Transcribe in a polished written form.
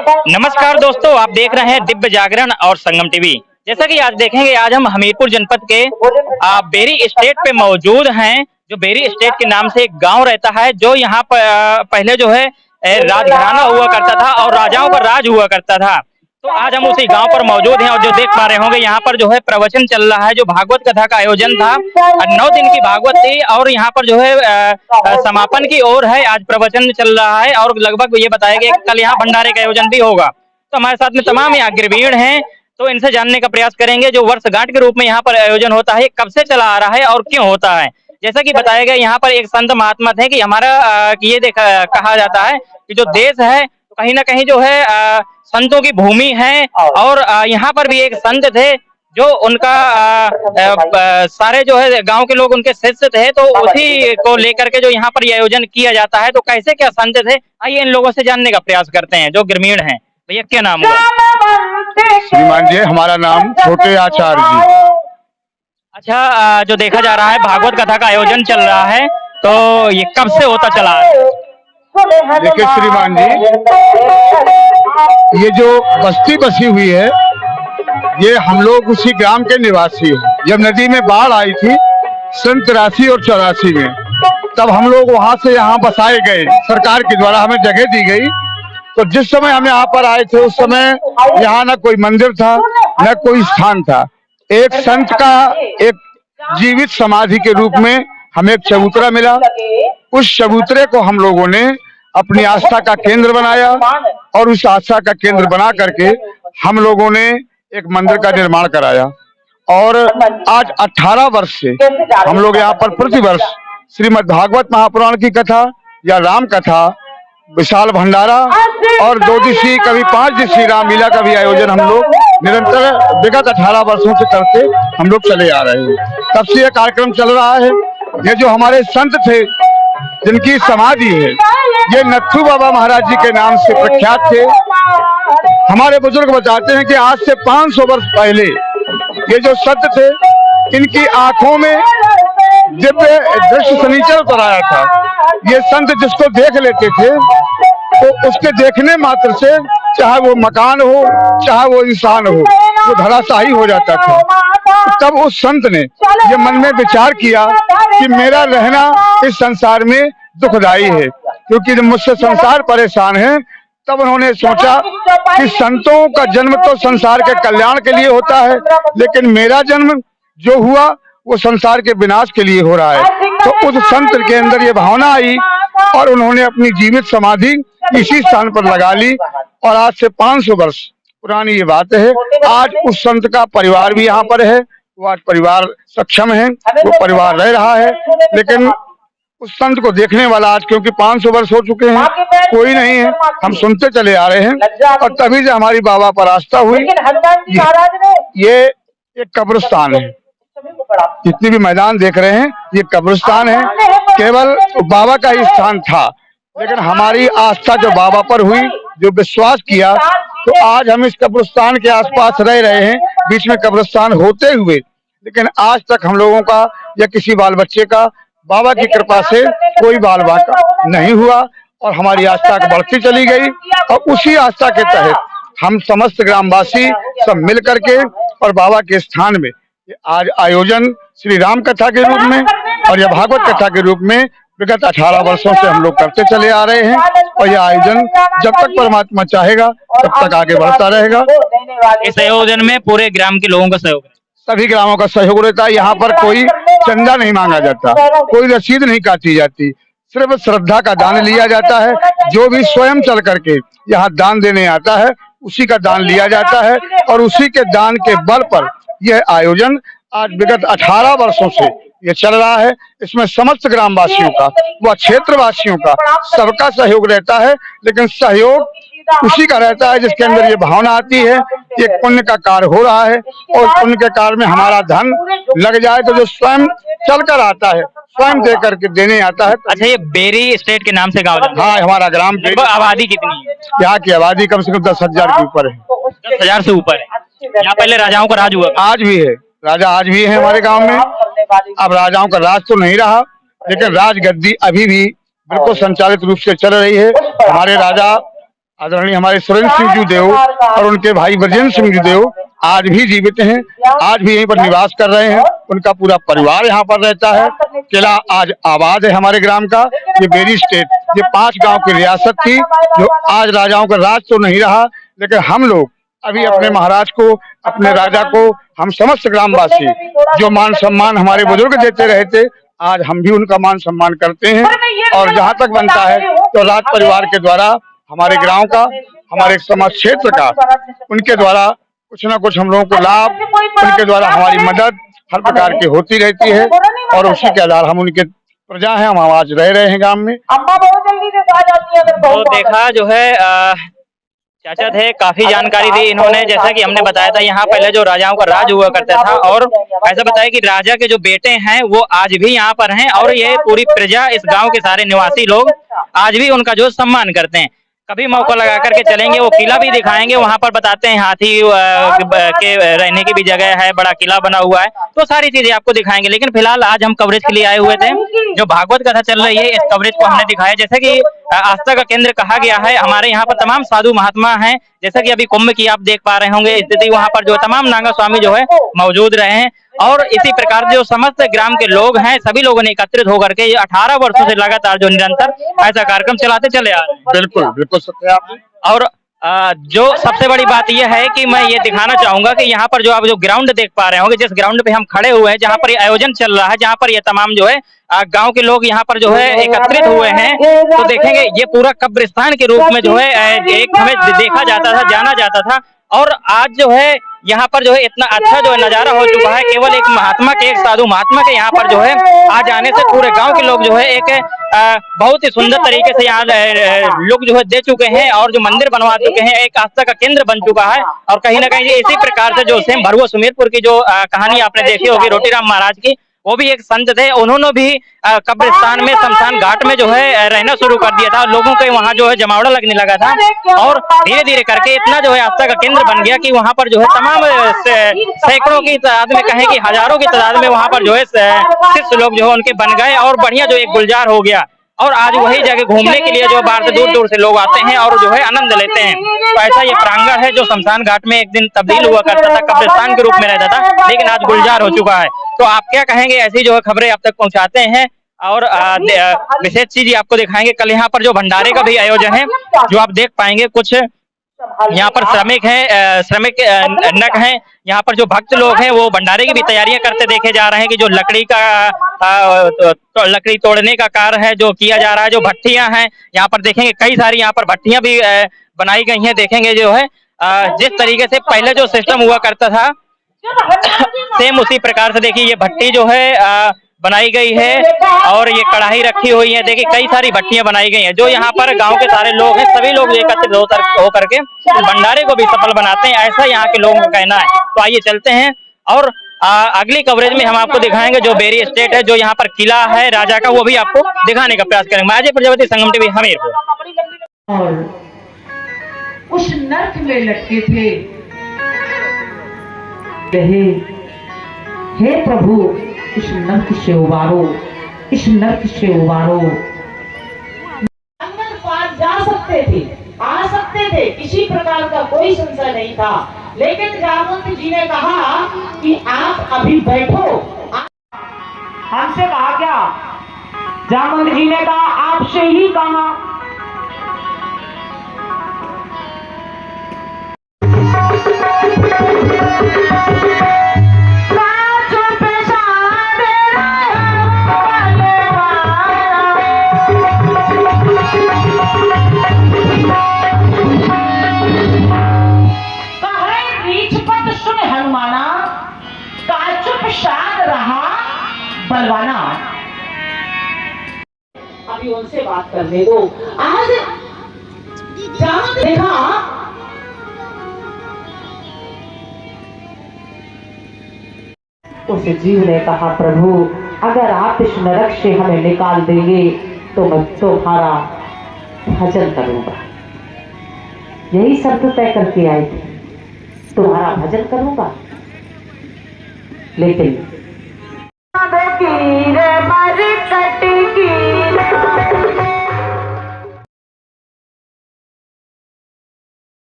नमस्कार दोस्तों, आप देख रहे हैं दिव्य जागरण और संगम टीवी। जैसा कि आज देखेंगे, आज हम हमीरपुर जनपद के बेरी स्टेट पे मौजूद हैं। जो बेरी स्टेट के नाम से एक गांव रहता है, जो यहाँ पर पहले जो है राजघराना हुआ करता था और राजाओं का राज हुआ करता था। तो आज हम उसी गांव पर मौजूद हैं और जो देख पा रहे होंगे, यहाँ पर जो है प्रवचन चल रहा है। जो भागवत कथा का आयोजन था, 9 दिन की भागवत थी और यहाँ पर जो है समापन की ओर है। आज प्रवचन चल रहा है और लगभग ये बताया गया कि कल यहाँ भंडारे का आयोजन भी होगा। तो हमारे साथ में तमाम यहाँ ग्रवीण हैं, तो इनसे जानने का प्रयास करेंगे जो वर्षगांठ के रूप में यहाँ पर आयोजन होता है, कब से चला आ रहा है और क्यों होता है। जैसा कि बताया गया, यहाँ पर एक संत महात्मा थे कि हमारा ये कहा जाता है कि जो देश है कहीं ना कहीं जो है संतों की भूमि है और यहाँ पर भी एक संत थे जो उनका सारे जो है गांव के लोग उनके शिष्य थे। तो उसी को लेकर के जो यहाँ पर ये आयोजन किया जाता है। तो कैसे क्या संत थे, आइए इन लोगों से जानने का प्रयास करते हैं जो ग्रामीण हैं। भैया क्या नाम हुआ? श्रीमान जी, हमारा नाम छोटे आचार्य जी। अच्छा, जो देखा जा रहा है भागवत कथा का आयोजन चल रहा है, तो ये कब से होता चला है? देखिए श्रीमान जी, ये जो बस्ती बसी हुई है, ये हम लोग उसी ग्राम के निवासी हैं। जब नदी में बाढ़ आई थी सन 83 और 84 में, तब हम लोग वहां से यहाँ बसाए गए। सरकार के द्वारा हमें जगह दी गई। तो जिस समय हम यहाँ पर आए थे, उस समय यहाँ न कोई मंदिर था, न कोई स्थान था। एक संत का एक जीवित समाधि के रूप में हमें एक चबूतरा मिला। उस चबूतरे को हम लोगों ने अपनी आस्था का केंद्र बनाया और उस आस्था का केंद्र बना करके हम लोगों ने एक मंदिर का निर्माण कराया। और आज 18 वर्ष से हम लोग यहाँ पर प्रतिवर्ष श्रीमद् भागवत महापुराण की कथा या राम कथा, विशाल भंडारा और 2 दिवसीय कभी 5 दिवसीय रामलीला का भी आयोजन हम लोग निरंतर विगत 18 वर्षों से करते हम लोग चले आ रहे हैं। तब से यह कार्यक्रम चल रहा है। ये जो हमारे संत थे जिनकी समाधि है, ये नत्थू बाबा महाराज जी के नाम से प्रख्यात थे। हमारे बुजुर्ग बताते हैं कि आज से 500 वर्ष पहले ये जो संत थे, इनकी आंखों में दिव्य दृश्य शनिचर उतर आया था। ये संत जिसको देख लेते थे तो उसके देखने मात्र से, चाहे वो मकान हो चाहे वो इंसान हो, वो धराशायी हो जाता था। तब उस संत ने ये मन में विचार किया कि मेरा रहना इस संसार में दुखदायी है, क्योंकि जब मुझसे संसार परेशान है। तब उन्होंने सोचा कि संतों का जन्म तो संसार के कल्याण के लिए होता है, लेकिन मेरा जन्म जो हुआ वो संसार के विनाश के लिए हो रहा है। तो उस संत के अंदर ये भावना आई और उन्होंने अपनी जीवित समाधि इसी स्थान पर लगा ली। और आज से 500 वर्ष पुरानी ये बात है। आज उस संत का परिवार भी यहाँ पर है। वो आज परिवार सक्षम है, वो परिवार रह रहा है। लेकिन उस संत को देखने वाला आज, क्योंकि 500 वर्ष हो चुके हैं, कोई नहीं है। हम सुनते चले आ रहे हैं और तभी से हमारी बाबा पर आस्था हुई। ये एक कब्रिस्तान है। जितनी भी मैदान देख रहे हैं, ये कब्रिस्तान है। केवल बाबा का ही स्थान था, लेकिन हमारी आस्था जो बाबा पर हुई, जो विश्वास किया, तो आज हम इस कब्रिस्तान के आसपास रह रहे हैं। बीच में कब्रिस्तान होते हुए, लेकिन आज तक हम लोगों का या किसी बाल बच्चे का बाबा की कृपा से कोई बाल बाका नहीं हुआ और हमारी आस्था बढ़ती चली गई। और उसी आस्था के तहत हम समस्त ग्रामवासी सब मिल करके और बाबा के स्थान में आज आयोजन श्री राम कथा के रूप में और यह भागवत कथा के रूप में विगत 18 वर्षों से हम लोग करते चले आ रहे हैं। और यह आयोजन जब तक परमात्मा चाहेगा तब तक आगे बढ़ता रहेगा। इस आयोजन में पूरे ग्राम के लोगों का सहयोग है, सभी ग्रामों का सहयोग रहता है। यहाँ पर कोई चंदा नहीं मांगा जाता, कोई रसीद नहीं काटी जाती, सिर्फ श्रद्धा का दान लिया जाता है। जो भी स्वयं चल करके यहाँ दान देने आता है, उसी का दान लिया जाता है और उसी के दान के बल पर यह आयोजन आज विगत 18 वर्षों से ये चल रहा है। इसमें समस्त ग्रामवासियों का व क्षेत्रवासियों का सबका सहयोग रहता है, लेकिन सहयोग उसी का रहता है जिसके अंदर ये भावना आती है कि एक पुण्य का कार्य हो रहा है और पुण्य के कार्य में हमारा धन लग जाए। तो जो स्वयं चल कर आता है, स्वयं दे करके देने आता है। अच्छा, ये बेरी स्टेट के नाम से गाँव? हाँ, हमारा ग्राम। आबादी कितनी है यहाँ की? आबादी कम से कम 10,000 के ऊपर है। 10,000 से ऊपर है। यहाँ पहले राजाओं का राज हुआ? आज भी है, राजा आज भी है हमारे गांव में। अब राजाओं का राज तो नहीं रहा, लेकिन राजगद्दी अभी भी बिल्कुल संचालित रूप से चल रही है। हमारे राजा आदरणीय हमारे सुरेंद्र सिंह जी देव और उनके भाई ब्रजेंद्र सिंह जी देव आज भी जीवित हैं, आज भी यहीं पर निवास कर रहे हैं। उनका पूरा परिवार यहाँ पर रहता है। किला आज आबाद है हमारे ग्राम का। ये बेरी स्टेट, ये 5 गांव की रियासत थी जो आज राजाओं का राज तो नहीं रहा, लेकिन हम लोग अभी अपने महाराज को, अपने राजा को, हम समस्त ग्रामवासी जो मान सम्मान हमारे बुजुर्ग देते रहे थे, आज हम भी उनका मान सम्मान करते हैं। और जहाँ तक बनता है तो राज परिवार के द्वारा हमारे गांव का, हमारे समाज क्षेत्र का, उनके द्वारा कुछ न कुछ हम लोगों को लाभ, उनके द्वारा हमारी मदद हर प्रकार की होती रहती है। और उसी के आधार हम उनके प्रजा हैं, हम आज रह रहे हैं गांव में। तो देखा जो है चाचा थे, काफी जानकारी दी इन्होंने। जैसा कि हमने बताया था, यहाँ पहले जो राजाओं का राज हुआ करता था, और ऐसा बताया कि राजा के जो बेटे हैं वो आज भी यहाँ पर हैं, और ये पूरी प्रजा, इस गांव के सारे निवासी लोग आज भी उनका जो सम्मान करते हैं। कभी मौका लगा करके चलेंगे, वो किला भी दिखाएंगे, वहां पर बताते हैं हाथी के रहने की भी जगह है, बड़ा किला बना हुआ है, तो सारी चीजें आपको दिखाएंगे। लेकिन फिलहाल आज हम कवरेज के लिए आए हुए थे, जो भागवत कथा चल रही है इस कवरेज को हमने दिखाया। जैसे कि आस्था का केंद्र कहा गया है, हमारे यहाँ पर तमाम साधु महात्मा हैं। जैसा कि अभी कुंभ की आप देख पा रहे होंगे स्थिति, वहाँ पर जो तमाम नागा स्वामी जो है मौजूद रहे हैं, और इसी प्रकार जो समस्त ग्राम के लोग हैं, सभी लोगों ने एकत्रित होकर के 18 वर्षों से लगातार जो निरंतर ऐसा कार्यक्रम चलाते चले आ रहे हैं। बिल्कुल बिल्कुल सत्य आपने। और जो सबसे बड़ी बात यह है कि मैं ये दिखाना चाहूंगा कि यहाँ पर जो आप जो ग्राउंड देख पा रहे होंगे, जिस ग्राउंड पे हम खड़े हुए हैं, जहाँ पर ये आयोजन चल रहा है, जहाँ पर ये तमाम जो है गांव के लोग यहाँ पर जो है एकत्रित हुए हैं, तो देखेंगे ये पूरा कब्रिस्तान के रूप में जो है एक हमें देखा जाता था, जाना जाता था। और आज जो है यहाँ पर जो है इतना अच्छा जो है नजारा हो चुका है। केवल एक महात्मा के, एक साधु महात्मा के यहाँ पर जो है आज आने से पूरे गांव के लोग जो है एक बहुत ही सुंदर तरीके से यहाँ लोग जो है दे चुके हैं, और जो मंदिर बनवा चुके हैं, एक आस्था का केंद्र बन चुका है। और कहीं ना कहीं इसी प्रकार से जो सेम भरुआ सुमेरपुर की जो कहानी आपने देखी होगी रोटीराम महाराज की, वो भी एक संत थे, उन्होंने भी कब्रिस्तान में, शमशान घाट में जो है रहना शुरू कर दिया था। लोगों के वहाँ जो है जमावड़ा लगने लगा था, और धीरे धीरे करके इतना जो है आस्था का केंद्र बन गया कि वहाँ पर जो है तमाम सैकड़ों की तादाद में, कहें कि हजारों की तादाद में वहाँ पर जो है शिष्य लोग जो है उनके बन गए, और बढ़िया जो एक गुलजार हो गया। और आज वही जगह घूमने के लिए जो बाहर से दूर दूर से लोग आते हैं और जो है आनंद लेते हैं। तो ऐसा ये प्रांगण है जो शमशान घाट में एक दिन तब्दील हुआ करता था, कब्रिस्तान के रूप में रहता था, लेकिन आज गुलजार हो चुका है। तो आप क्या कहेंगे, ऐसी जो है खबरें आप तक पहुंचाते हैं। और विशेष चीज आपको दिखाएंगे, कल यहाँ पर जो भंडारे का भी आयोजन है, जो आप देख पाएंगे। कुछ यहाँ पर श्रमिक हैं, श्रमिक नग हैं, यहाँ पर जो भक्त लोग हैं वो भंडारे की भी तैयारियां करते देखे जा रहे हैं। कि जो लकड़ी का लकड़ी तोड़ने का कार्य है जो किया जा रहा है, जो भट्टियां हैं यहाँ पर देखेंगे, कई सारी यहाँ पर भट्टियां भी बनाई गई हैं। देखेंगे जो है जिस तरीके से पहले जो सिस्टम हुआ करता था, सेम उसी प्रकार से देखिए ये भट्टी जो है बनाई गई है, और ये कढ़ाई रखी हुई है। देखिए कई सारी भट्टियां बनाई गई हैं, जो यहाँ पर गांव के सारे लोग हैं, सभी लोग एकत्रित होकर के भंडारे को भी सफल बनाते हैं, ऐसा यहाँ के लोगों का कहना है। तो आइए चलते हैं, और अगली कवरेज में हम आपको दिखाएंगे जो बेरी स्टेट है, जो यहाँ पर किला है राजा का, वो भी आपको दिखाने का प्रयास करेंगे। मैं अजय प्रजापति, संगम टीवी, हमीरपुर। और उस नर्क में लटके थे, हे प्रभु इस नर्क से उबारो, इस नर्क से उबारो। अंगन पार जा सकते थे, आ सकते थे, किसी प्रकार का कोई संशय नहीं था। लेकिन जामवंत जी ने कहा कि आप अभी बैठो। हमसे कहा क्या? जामवंत जी ने कहा आपसे ही कहा। बलवाना, अभी उनसे बात करने दो। आज देखा उस जीव ने कहा प्रभु अगर आप इस नरक से हमें निकाल देंगे तो मैं तुम्हारा भजन करूंगा। यही शब्द तय करके आए थे, तुम्हारा भजन करूंगा। लेकिन देखी